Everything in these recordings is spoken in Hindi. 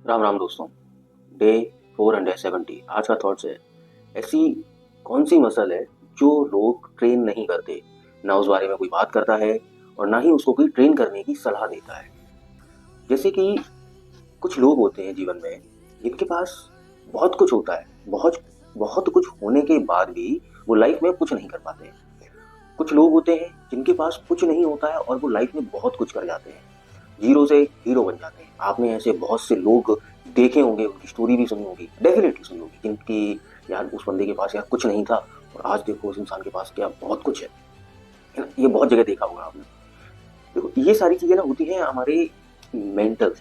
राम राम दोस्तों। डे 470 आज का थॉट्स है। ऐसी कौन सी मसल है जो लोग ट्रेन नहीं करते, ना उस बारे में कोई बात करता है और ना ही उसको कोई ट्रेन करने की सलाह देता है। जैसे कि कुछ लोग होते हैं जीवन में जिनके पास बहुत कुछ होता है, बहुत बहुत कुछ होने के बाद भी वो लाइफ में कुछ नहीं कर पाते। कुछ लोग होते हैं जिनके पास कुछ नहीं होता है और वो लाइफ में बहुत कुछ कर जाते हैं, जीरो से हीरो बन जाते हैं। आपने ऐसे बहुत से लोग देखे होंगे, उनकी स्टोरी भी सुनी होगी, डेफिनेटली सुनी होगी, जिनकी यार उस बंदे के पास यार कुछ नहीं था और आज देखो उस इंसान के पास क्या बहुत कुछ है ना। ये बहुत जगह देखा होगा आपने। देखो ये सारी चीजें ना होती हैं हमारे मेंटल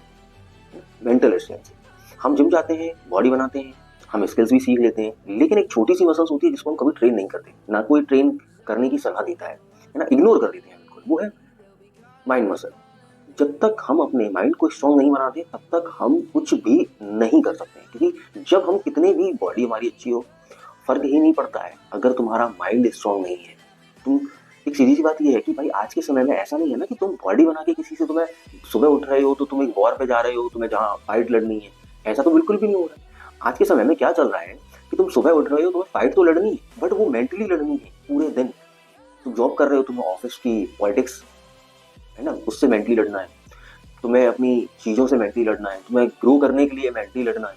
मेंटल स्ट्रेंथ से। हम जिम जाते हैं, बॉडी बनाते हैं, हम स्किल्स भी सीख लेते हैं, लेकिन एक छोटी सी मसल्स होती है जिसको हम कभी ट्रेन नहीं करते, ना कोई ट्रेन करने की सलाह देता है ना, इग्नोर कर देते हैं बिल्कुल। वो है माइंड मसल। जब तक हम अपने माइंड को स्ट्रांग नहीं बनाते तब तक हम कुछ भी नहीं कर सकते, क्योंकि जब हम कितने भी बॉडी हमारी अच्छी हो, फर्क ही नहीं पड़ता है अगर तुम्हारा माइंड स्ट्रांग नहीं है। तुम एक सीधी सी बात ये है कि भाई आज के समय में ऐसा नहीं है ना कि तुम बॉडी बना के किसी से, तुम्हें सुबह उठ रहे हो तो तुम एक वॉर पे जा रहे हो, तुम्हें जहाँ फाइट लड़नी है। ऐसा तो बिल्कुल भी नहीं हो रहा है। आज के समय में क्या चल रहा है कि तुम सुबह उठ रहे हो, तुम्हें फाइट तो लड़नी है बट वो मेंटली लड़नी है पूरे दिन। तुम जॉब कर रहे हो, तुम्हें ऑफिस की पॉलिटिक्स है ना, उससे मेंटली लड़ना है। तुम्हें अपनी चीज़ों से मेंटली लड़ना है, तुम्हें ग्रो करने के लिए मेंटली लड़ना है।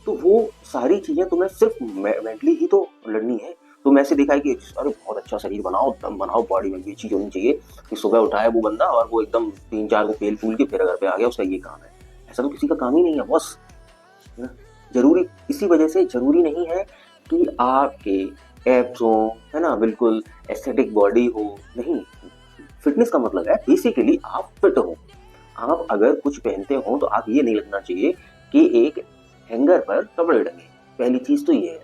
तो वो सारी चीज़ें तुम्हें सिर्फ मेंटली ही तो लड़नी है। तुम ऐसे देखा है कि अरे बहुत अच्छा शरीर बनाओ, दम बनाओ, बॉडी में ये चीज़ होनी चाहिए कि सुबह उठाया वो बंदा और वो एकदम 3-4 को पेल फूल के फिर घर पे आ गया, उसका ये काम है। ऐसा तो किसी का काम ही नहीं है बॉस, है ना। जरूरी इसी वजह से जरूरी नहीं है कि आपके एब्स हो, है ना, बिल्कुल एस्थेटिक बॉडी हो। नहीं, फिटनेस का मतलब है बेसिकली आप फिट हो। आप अगर कुछ पहनते हो तो आप ये नहीं लगना चाहिए कि एक हैंगर पर कपड़े टंगे। पहली चीज तो ये है।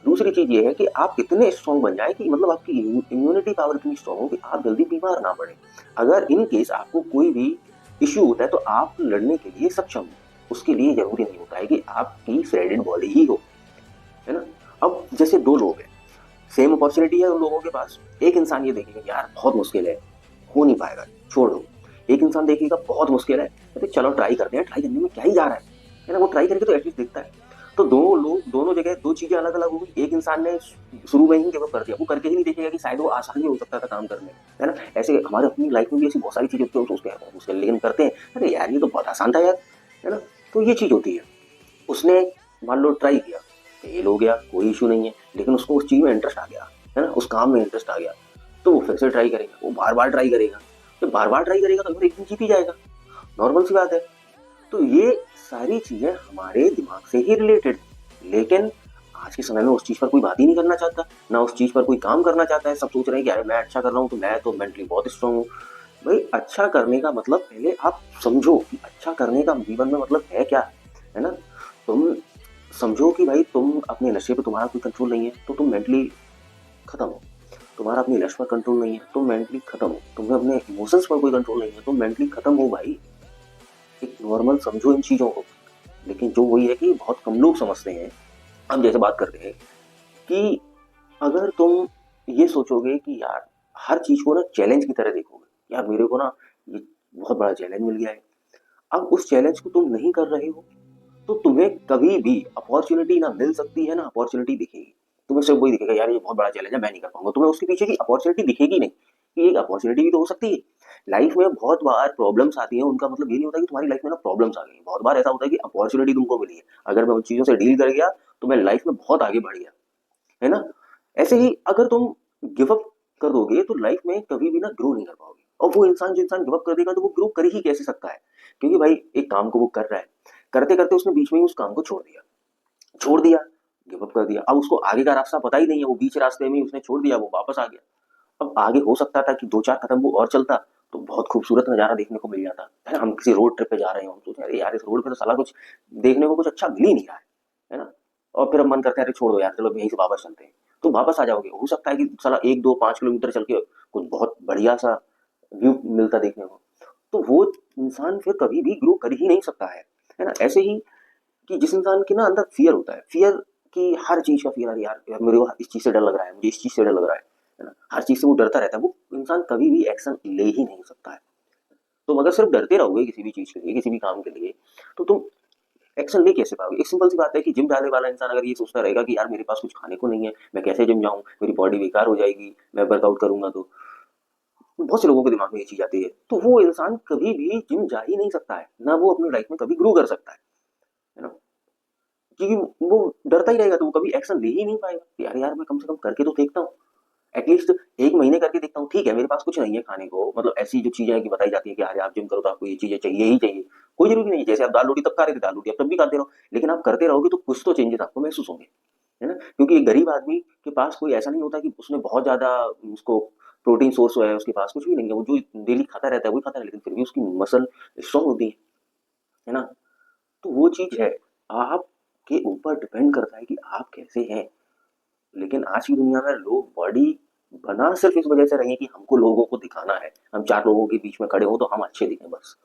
दूसरी चीज ये है कि आप इतने स्ट्रांग बन जाए कि मतलब आपकी इम्यूनिटी पावर इतनी स्ट्रांग हो कि आप जल्दी बीमार ना पड़े। अगर इन केस आपको कोई भी इश्यू होता है तो आप लड़ने के लिए सक्षम हो। उसके लिए जरूरी नहीं होता है कि आपकी श्रेडेड बॉडी ही हो, है ना। अब जैसे दो लोग हैं, सेम अपॉर्चुनिटी है उन लोगों के पास। एक इंसान ये देखेगा यार बहुत मुश्किल है, हो नहीं पाएगा, छोड़ दो। एक इंसान देखेगा बहुत मुश्किल है, कहते चलो ट्राई करते हैं, ट्राई करने में क्या ही जा रहा है ना। वो ट्राई करके तो एटलीस्ट दिखता है। तो दो लोग, दोनों जगह दो चीजें अलग अलग हो गई। एक इंसान ने शुरू में ही गिव अप कर दिया, वो करके ही नहीं देखेगा कि शायद वो आसान ही हो सकता था काम करने, है ना। ऐसे हमारे अपनी लाइफ में भी ऐसी बहुत सारी चीजें होती है, सोचते हैं बहुत मुश्किल, लेकिन करते हैं अरे यार ये तो बहुत आसान था यार, है ना। तो ये चीज होती है। उसने मान लो ट्राई किया, फेल हो गया, कोई इशू नहीं है, लेकिन उसको उस चीज में इंटरेस्ट आ गया, है ना, उस काम में इंटरेस्ट आ गया। तो वो फिर से ट्राई करेगा, वो बार बार ट्राई करेगा। जब बार बार ट्राई करेगा तो फिर एक दिन जीत ही जाएगा, नॉर्मल सी बात है। तो ये सारी चीजें हमारे दिमाग से ही रिलेटेड, लेकिन आज के समय में उस चीज पर कोई बात ही नहीं करना चाहता, ना उस चीज पर कोई काम करना चाहता है। सब सोच रहे हैं कि अरे मैं अच्छा कर रहा हूँ तो मैं तो मेंटली बहुत स्ट्रांग हूँ। भाई अच्छा करने का मतलब पहले आप समझो कि अच्छा करने का जीवन में मतलब है क्या, है ना। तुम समझो कि भाई तुम अपने नशे पे तुम्हारा कोई कंट्रोल नहीं है तो तुम मेंटली खत्म हो। तुम्हारा अपनी लक्ष्य पर कंट्रोल नहीं है तुम मेंटली खत्म हो। तुम्हें अपने इमोशंस पर कोई कंट्रोल नहीं है तुम मेंटली खत्म हो भाई। एक नॉर्मल समझो इन चीजों को। लेकिन जो वही है कि बहुत कम लोग समझते हैं। हम जैसे बात करते हैं कि अगर तुम ये सोचोगे कि यार हर चीज को ना चैलेंज की तरह देखोगे, यार मेरे को ना ये बहुत बड़ा चैलेंज मिल गया है, अब उस चैलेंज को तुम नहीं कर रहे हो, तो तुम्हें कभी भी अपॉर्चुनिटी ना मिल सकती है ना अपॉर्चुनिटी दिखेगी। तुम्हें सिर्फ वही दिखेगा यार ये बहुत बड़ा चैलेंज है मैं नहीं कर पाऊंगा, तुम्हें उसके पीछे की अपॉर्चुनिटी दिखेगी नहीं कि एक अपॉर्चुनिटी भी तो हो सकती है। लाइफ में बहुत बार प्रॉब्लम्स आती है, उनका मतलब ये नहीं होता कि तुम्हारी लाइफ में ना प्रॉब्लम्स आ गई। बहुत बार ऐसा होता है कि अपॉर्चुनिटी तुमको मिली है, अगर मैं उन चीजों से डील कर गया तो मैं लाइफ में बहुत आगे बढ़ गया, है ना। ऐसे ही अगर तुम गिव अप कर दोगे तो लाइफ में कभी भी ना ग्रो नहीं कर पाओगे। और वो इंसान जो इंसान गिव अप कर देगा तो वो ग्रो कर ही कैसे सकता है, क्योंकि भाई एक काम को वो कर रहा है, करते करते उसने बीच में ही उस काम को छोड़ दिया, गिव अप कर दिया। अब उसको आगे का रास्ता पता ही नहीं है, वो बीच रास्ते में ही उसने छोड़ दिया, वो वापस आ गया। अब आगे हो सकता था कि 2-4 कदम वो और चलता तो बहुत खूबसूरत नजारा देखने को मिल जाता, है ना। हम किसी रोड ट्रिप पे जा रहे हो, हम सोचे अरे यार इस रोड पे तो साला कुछ देखने को कुछ अच्छा मिल ही नहीं रहा है ना। और फिर अब मन करता है अरे छोड़ दो यार, चलो यहीं से वापस चलते हैं। तो वापस आ जाओगे, हो सकता है कि साला 1-2-5 किलोमीटर चल के कुछ बहुत बढ़िया सा व्यू मिलता देखने को। तो वो इंसान फिर कभी भी ग्रो कर ही नहीं सकता है ना। ऐसे ही कि जिस इंसान के ना अंदर फियर होता है, फियर की हर चीज का फियर, यार मेरे को इस चीज से डर लग रहा है, मुझे इस चीज से डर लग रहा है ना, हर चीज से वो डरता रहता है, वो इंसान कभी भी एक्शन ले ही नहीं सकता है। तुम अगर सिर्फ डरते रहोगे किसी भी चीज के लिए, किसी भी काम के लिए, तो तुम एक्शन ले कैसे पाओगे? एक सिंपल सी बात है कि जिम जाने वाला इंसान अगर ये सोचता रहेगा कि यार मेरे पास कुछ खाने को नहीं है, मैं कैसे जिम जाऊँ, मेरी बॉडी बेकार हो जाएगी, मैं वर्कआउट करूंगा तो बहुत से लोगों के दिमाग में ये चीज आती है, तो वो इंसान कभी भी जिम जा ही नहीं सकता है, ना वो अपनी लाइफ में कभी ग्रो कर सकता है ना, क्योंकि वो डरता ही रहेगा, तो वो कभी एक्शन ले ही नहीं पाएगा कि यार यार मैं कम से कम करके तो देखता हूँ, एटलीस्ट एक महीने करके देखता हूँ। ठीक है मेरे पास कुछ नहीं है खाने को, मतलब ऐसी जो चीजें हैं कि बताई जाती है कि यार आप जिम करो तो आपको ये चीजें चाहिए ही चाहिए, कोई जरूरी नहीं है, जैसे आप दाल रोटी तब खा रहे थे दाल रोटी अब तब भी खाते रहो, लेकिन आप करते रहोगे तो कुछ तो चेंजेस आपको महसूस होंगे, है ना, क्योंकि एक गरीब आदमी के पास कोई ऐसा नहीं होता कि उसने बहुत ज्यादा उसको प्रोटीन सोर्स है, उसके पास कुछ भी नहीं है, वो जो डेली खाता रहता है वही खाता है, लेकिन फिर भी उसकी मसल स्ट्रांग होती है ना, तो वो चीज है, आपके ऊपर डिपेंड करता है कि आप कैसे हैं। लेकिन आज की दुनिया में लोग बॉडी बना सिर्फ इस वजह से रहे हैं कि हमको लोगों को दिखाना है, हम चार लोगों के बीच में खड़े हो तो हम अच्छे दिखें बस।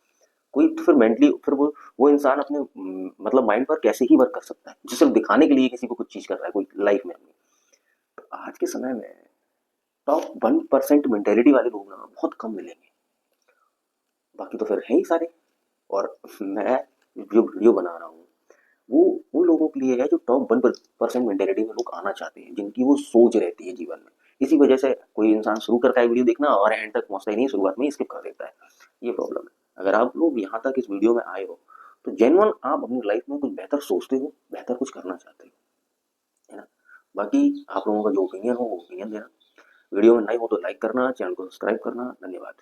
कोई तो फिर मेंटली फिर वो इंसान अपने मतलब माइंड पर कैसे ही वर्क कर सकता है जो सिर्फ दिखाने के लिए किसी को कुछ चीज कर रहा है कोई लाइफ में अपनी। तो आज के समय में टॉप 1% मेंटेलिटी वाले लोग ना बहुत कम मिलेंगे, बाकी तो फिर है ही सारे। और मैं जो वीडियो बना रहा हूँ वो उन लोगों के लिए है जो टॉप 1% मेंटेलिटी में लोग आना चाहते हैं, जिनकी वो सोच रहती है जीवन में। इसी वजह से कोई इंसान शुरू करता है वीडियो देखना और एंड तक पहुंचता ही नहीं, शुरुआत में ही स्किप कर देता है, ये प्रॉब्लम है। अगर आप लोग यहाँ तक इस वीडियो में आए हो तो जेन्युइन आप अपनी लाइफ में कुछ बेहतर सोचते हो, बेहतर कुछ करना चाहते हो, है ना। बाकी आप लोगों का जो ओपिनियन हो वो ओपिनियन देना, वीडियो में नए हो तो लाइक करना, चैनल को सब्सक्राइब करना। धन्यवाद।